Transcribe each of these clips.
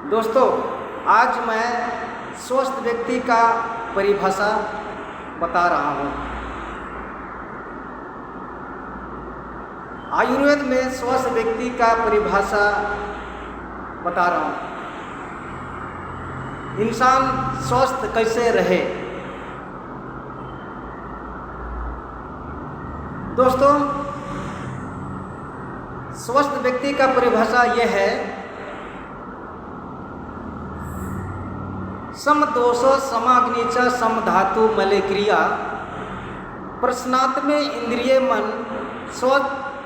दोस्तों, आज मैं स्वस्थ व्यक्ति का परिभाषा बता रहा हूँ। आयुर्वेद में स्वस्थ व्यक्ति का परिभाषा बता रहा हूँ। इंसान स्वस्थ कैसे रहे। दोस्तों, स्वस्थ व्यक्ति का परिभाषा यह है, समदोष समाग्नि च समधातु मले क्रिया प्रश्नात्मे इंद्रिय मन स्व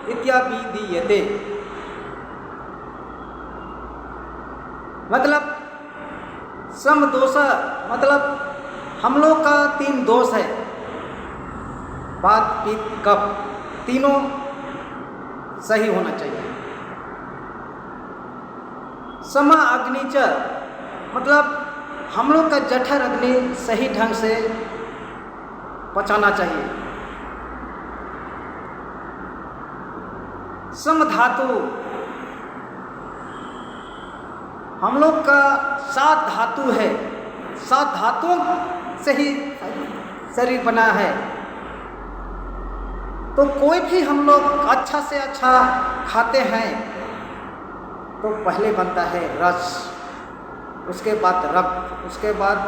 इत्याभिधीयते। मतलब समदोष मतलब हम लोग का 3 दोष है, वात पित्त कफ, तीनों सही होना चाहिए। समा अग्नि च मतलब हम लोग का जठर अग्नि सही ढंग से पचाना चाहिए। समधातु हम लोग का 7 धातु है, 7 धातुओं से ही शरीर बना है। तो कोई भी हम लोग अच्छा से अच्छा खाते हैं तो पहले बनता है रस, उसके बाद रक्त, उसके बाद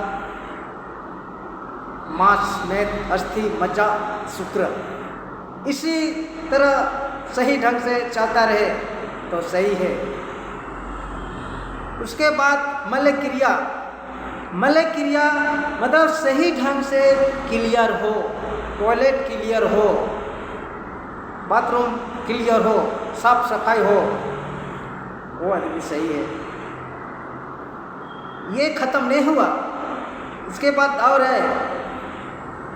मांस, मेद, अस्थि, मज्जा, शुक्र। इसी तरह सही ढंग से चलता रहे तो सही है। उसके बाद मल क्रिया, मल क्रिया मतलब सही ढंग से क्लियर हो, टॉयलेट क्लियर हो, बाथरूम क्लियर हो, साफ सफाई हो, वो आदमी सही है। ये खत्म नहीं हुआ, इसके बाद और है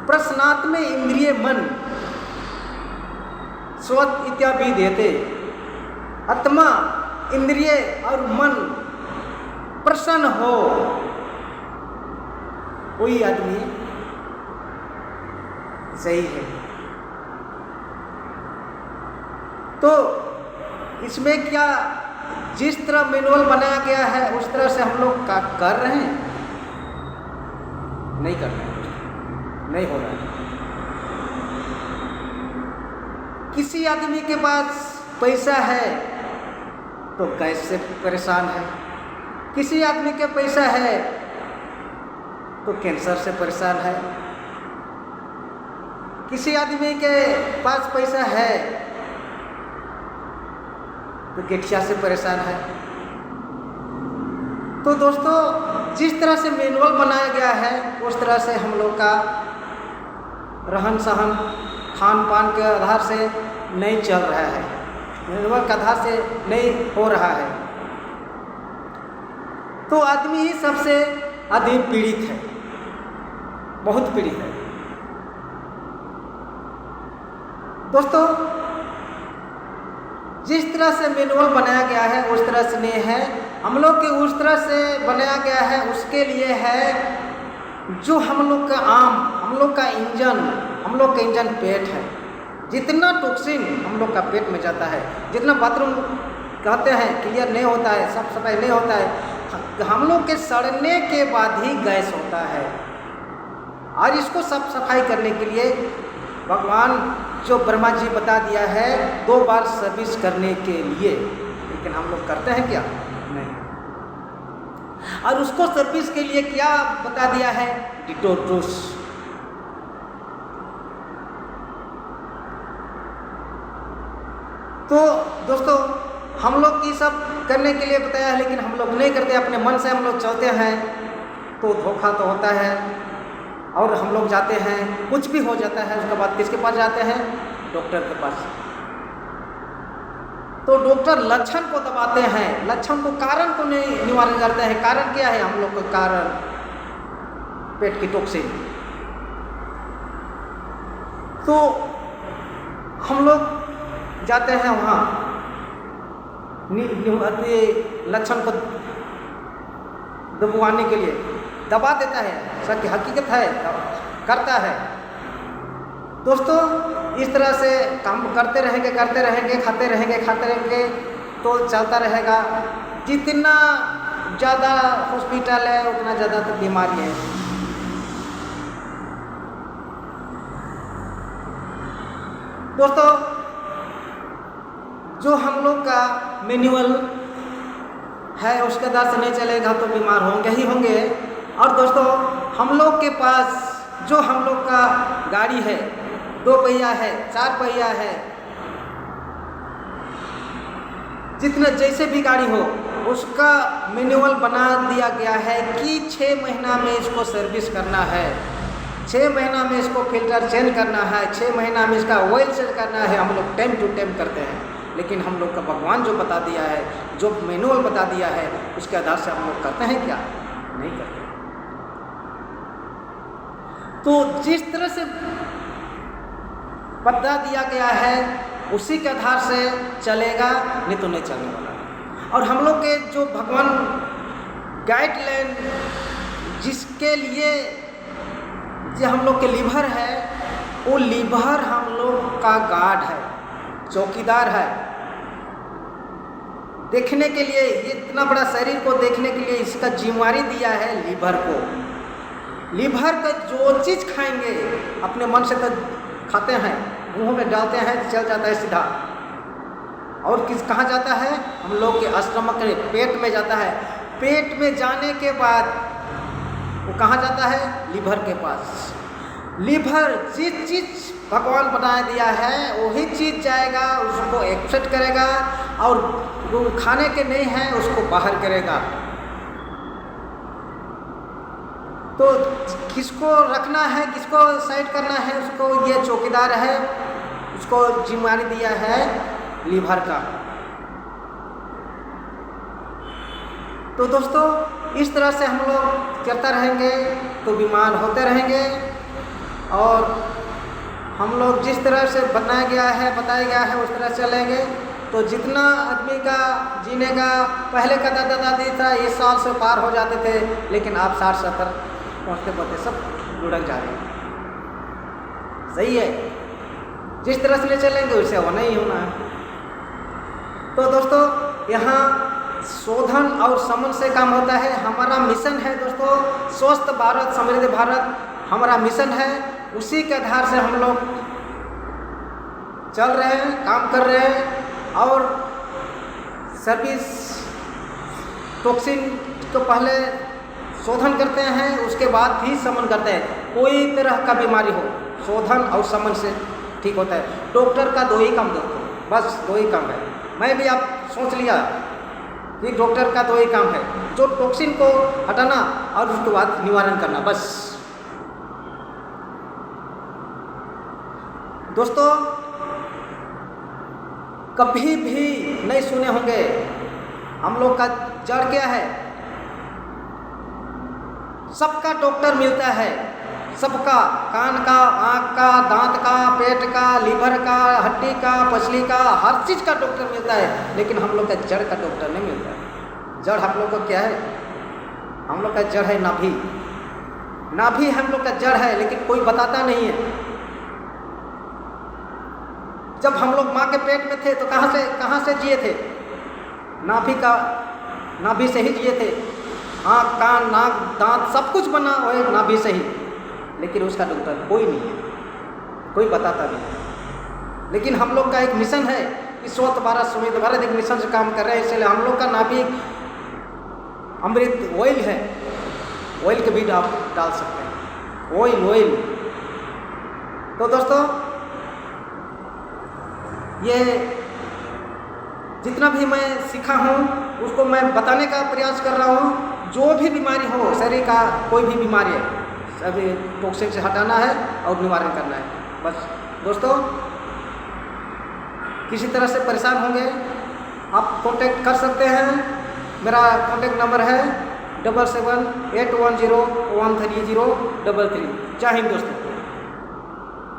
प्रश्नात्मे इंद्रिय मन स्वत इत्याभिधीयते। आत्मा, इंद्रिय और मन प्रसन्न हो, वही आदमी सही है। तो इसमें क्या जिस तरह मैनुअल बनाया गया है उस तरह से हम लोग कर रहे हैं? नहीं कर रहे हैं, नहीं हो रहा है। किसी आदमी के पास पैसा है तो गैस से परेशान है, किसी आदमी के पैसा है तो कैंसर से परेशान है, किसी आदमी के पास पैसा है तो गठिया से परेशान है। तो दोस्तों, जिस तरह से मैनुअल बनाया गया है उस तरह से हम लोग का रहन सहन खान पान के आधार से नहीं चल रहा है, मैनुअल के आधार से नहीं हो रहा है। तो आदमी ही सबसे अधिक पीड़ित है, बहुत पीड़ित है। दोस्तों, जिस तरह से मैनुअल बनाया गया है उस तरह से नहीं है। हम लोग के उस तरह से बनाया गया है उसके लिए है जो हम लोग का हम लोग का इंजन पेट है। जितना टॉक्सिन हम लोग का पेट में जाता है, जितना बाथरूम कहते हैं क्लियर नहीं होता है, साफ सफाई नहीं होता है, हम लोग के सड़ने के बाद ही गैस होता है। और इसको साफ सफाई करने के लिए भगवान जो ब्रह्मा जी बता दिया है 2 बार सर्विस करने के लिए, लेकिन हम लोग करते हैं क्या? नहीं। और उसको सर्विस के लिए क्या बता दिया है? डिटोक्स। तो दोस्तों, हम लोग ये सब करने के लिए बताया है, लेकिन हम लोग नहीं करते, अपने मन से हम लोग चलते हैं तो धोखा तो होता है। और हम लोग जाते हैं, कुछ भी हो जाता है, उसके बाद किसके पास जाते हैं? डॉक्टर के पास। तो डॉक्टर लक्षण को दबाते हैं, लक्षण को, कारण को नहीं निवारण करते हैं। कारण क्या है हम लोग का? कारण पेट की टॉक्सिन। तो हम लोग जाते हैं वहाँ लक्षण को दबवाने के लिए, दबा देता है, सत्य हकीकत है, करता है। दोस्तों, इस तरह से काम करते रहेंगे, खाते रहेंगे तो चलता रहेगा। जितना ज़्यादा हॉस्पिटल है उतना ज़्यादा तो बीमारी है। दोस्तों, जो हम लोग का मैनुअल है उसके आधार से नहीं चलेगा तो बीमार होंगे ही होंगे। और दोस्तों, हम लोग के पास जो हम लोग का गाड़ी है, 2 पहिया है, 4 पहिया है, जितना जैसे भी गाड़ी हो उसका मैनुअल बना दिया गया है कि 6 महीना में इसको सर्विस करना है, 6 महीना में इसको फिल्टर चेंज करना है, 6 महीना में इसका ऑयल चेंज करना है। हम लोग टाइम टू टाइम करते हैं, लेकिन हम लोग का भगवान जो बता दिया है, जो मैनुअल बता दिया है, उसके आधार से हम लोग करते हैं क्या? नहीं करते। तो जिस तरह से बता दिया गया है उसी के आधार से चलेगा, नहीं तो नहीं चलने वाला। और हम लोग के जो भगवान गाइडलाइन जिसके लिए जो हम लोग के लीवर है, वो लीवर हम लोग का गार्ड है, चौकीदार है। देखने के लिए, ये इतना बड़ा शरीर को देखने के लिए इसका जिम्मेवारी दिया है लीवर को। लीवर का जो चीज़ खाएंगे अपने मन से तो खाते हैं, मुंह में डालते हैं, चल जाता है सीधा। और कहाँ जाता है? हम लोग के स्टमक के पेट में जाता है। पेट में जाने के बाद वो कहाँ जाता है? लीवर के पास। लीवर जिस चीज़ भगवान बना दिया है वही चीज़ जाएगा, उसको एक्सेप्ट करेगा, और जो खाने के नहीं है उसको बाहर करेगा। तो किसको रखना है, किसको साइड करना है, उसको ये चौकीदार है, उसको जिम्मेदारी दिया है लीवर का। तो दोस्तों, इस तरह से हम लोग करते रहेंगे तो बीमार होते रहेंगे। और हम लोग जिस तरह से बनाया गया है, बताया गया है, उस तरह चलेंगे तो जितना आदमी का जीने का पहले का दादा दादी था 1 साल से पार हो जाते थे, लेकिन आप 60-70 पहुँचते पहुँचते सब लुढ़क जा रहे हैं। सही है, जिस तरह से ले चलेंगे वैसे होना ही होना है। तो दोस्तों, यहाँ शोधन और समन से काम होता है। हमारा मिशन है दोस्तों स्वस्थ भारत समृद्ध भारत, हमारा मिशन है। उसी के आधार से हम लोग चल रहे हैं, काम कर रहे हैं। और सर्विस टॉक्सिन को पहले शोधन करते हैं, उसके बाद भी समन करते हैं। कोई तरह का बीमारी हो, शोधन और समन से ठीक होता है। डॉक्टर का 2 ही काम दोस्तों, बस 2 ही काम है। मैं भी आप सोच लिया कि डॉक्टर का 2 ही काम है, जो टॉक्सिन को हटाना और उसके बाद निवारण करना, बस। दोस्तों, कभी भी नहीं सुने होंगे हम लोग का जड़ क्या है? सबका डॉक्टर मिलता है, सबका, कान का, आँख का, दांत का, पेट का, लीवर का, हड्डी का, पसली का, हर चीज़ का डॉक्टर मिलता है, लेकिन हम लोग का जड़ का डॉक्टर नहीं मिलता है। जड़ हम लोग का क्या है? हम लोग का जड़ है नाभि। नाभि हम लोग का जड़ है, लेकिन कोई बताता नहीं है। जब हम लोग माँ के पेट में थे तो कहाँ से जिए थे? नाभि से ही जिए थे। आँख, कान, नाक, दांत सब कुछ बना हुआ नाभि से ही, लेकिन उसका डॉक्टर कोई नहीं है, कोई बताता नहीं। लेकिन हम लोग का एक मिशन है कि स्वस्थ भारत समृद्ध भारत, एक मिशन से काम कर रहे हैं। इसलिए हम लोग का नाभि अमृत ऑयल है, ऑयल के भी आप डाल सकते हैं, ऑयल। तो दोस्तों, ये जितना भी मैं सीखा हूँ उसको मैं बताने का प्रयास कर रहा हूँ। जो भी बीमारी हो, शरीर का कोई भी बीमारी है, सभी टॉक्सिन से हटाना है और निवारण करना है, बस। दोस्तों, किसी तरह से परेशान होंगे आप कांटेक्ट कर सकते हैं। मेरा कांटेक्ट नंबर है 7781013033। जय हिंद दोस्तों।